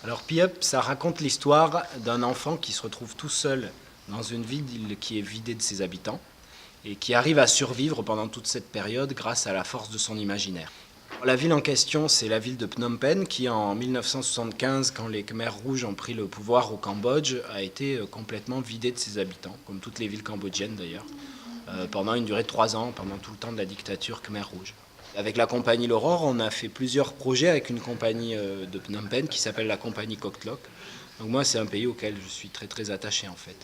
Alors Pi-Up, ça raconte l'histoire d'un enfant qui se retrouve tout seul dans une ville qui est vidée de ses habitants et qui arrive à survivre pendant toute cette période grâce à la force de son imaginaire. La ville en question, c'est la ville de Phnom Penh qui, en 1975, quand les Khmers rouges ont pris le pouvoir au Cambodge, a été complètement vidée de ses habitants, comme toutes les villes cambodgiennes d'ailleurs, pendant une durée de 3 ans, pendant tout le temps de la dictature Khmer rouge. Avec la compagnie L'Aurore, on a fait plusieurs projets avec une compagnie de Phnom Penh qui s'appelle la compagnie Koh Tlok. Donc moi, c'est un pays auquel je suis très très attaché en fait.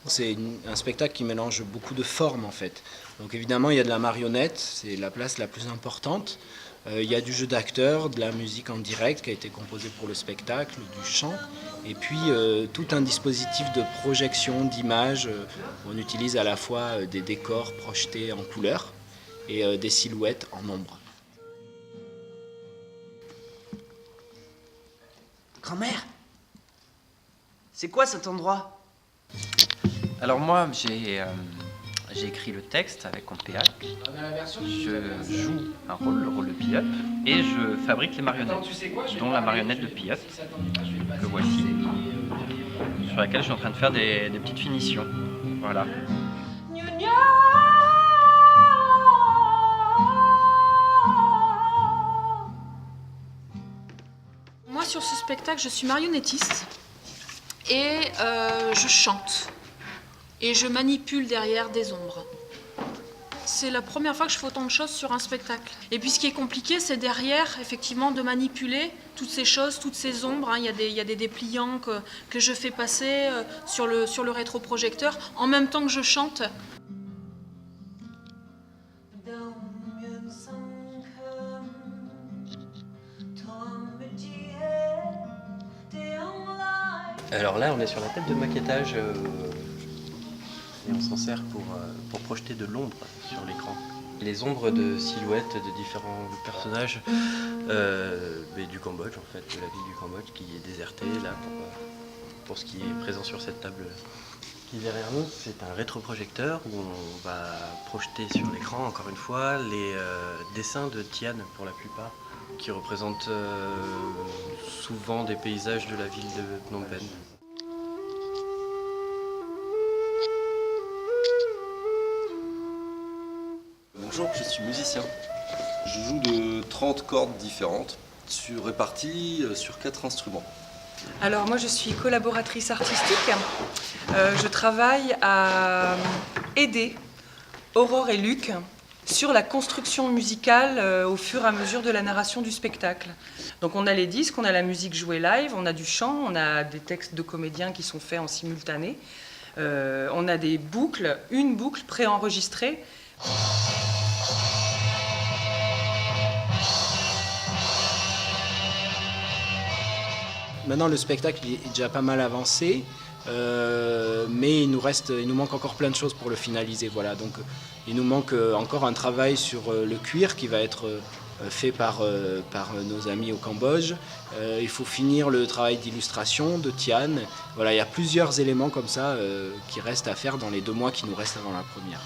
C'est un spectacle qui mélange beaucoup de formes en fait. Donc évidemment, il y a de la marionnette, c'est la place la plus importante. Il y a du jeu d'acteurs, de la musique en direct qui a été composée pour le spectacle, du chant, et puis tout un dispositif de projection, d'images. On utilise à la fois des décors projetés en couleur et des silhouettes en ombre. Grand-mère, c'est quoi cet endroit? Alors moi, j'ai écrit le texte avec Compéac, je joue un rôle, le rôle de Pi-Up, et je fabrique les marionnettes, dont la marionnette de Pi-Up, que voici, sur laquelle je suis en train de faire des petites finitions. Voilà. Moi, sur ce spectacle, je suis marionnettiste et je chante. Et je manipule derrière des ombres. C'est la première fois que je fais autant de choses sur un spectacle. Et puis ce qui est compliqué, c'est derrière, effectivement, de manipuler toutes ces choses, toutes ces ombres. Il y a des dépliants que je fais passer sur le rétroprojecteur en même temps que je chante. Alors là, on est sur la table de maquettage. Et on s'en sert pour projeter de l'ombre sur l'écran. Les ombres de silhouettes de différents personnages du Cambodge, en fait, de la ville du Cambodge qui est désertée là pour ce qui est présent sur cette table qui est derrière nous. C'est un rétroprojecteur où on va projeter sur l'écran, encore une fois, les dessins de Tian pour la plupart, qui représentent souvent des paysages de la ville de Phnom Penh. Bonjour, je suis musicien. Je joue de 30 cordes différentes, réparties sur 4 instruments. Alors moi je suis collaboratrice artistique. Je travaille à aider Aurore et Luc sur la construction musicale au fur et à mesure de la narration du spectacle. Donc on a les disques, on a la musique jouée live, on a du chant, on a des textes de comédiens qui sont faits en simultané. On a des boucles, une boucle préenregistrée. Maintenant, le spectacle est déjà pas mal avancé, mais il nous manque encore plein de choses pour le finaliser. Voilà. Donc, il nous manque encore un travail sur le cuir qui va être fait par nos amis au Cambodge. Il faut finir le travail d'illustration de Tian. Voilà, il y a plusieurs éléments comme ça qui restent à faire dans les 2 mois qui nous restent avant la première.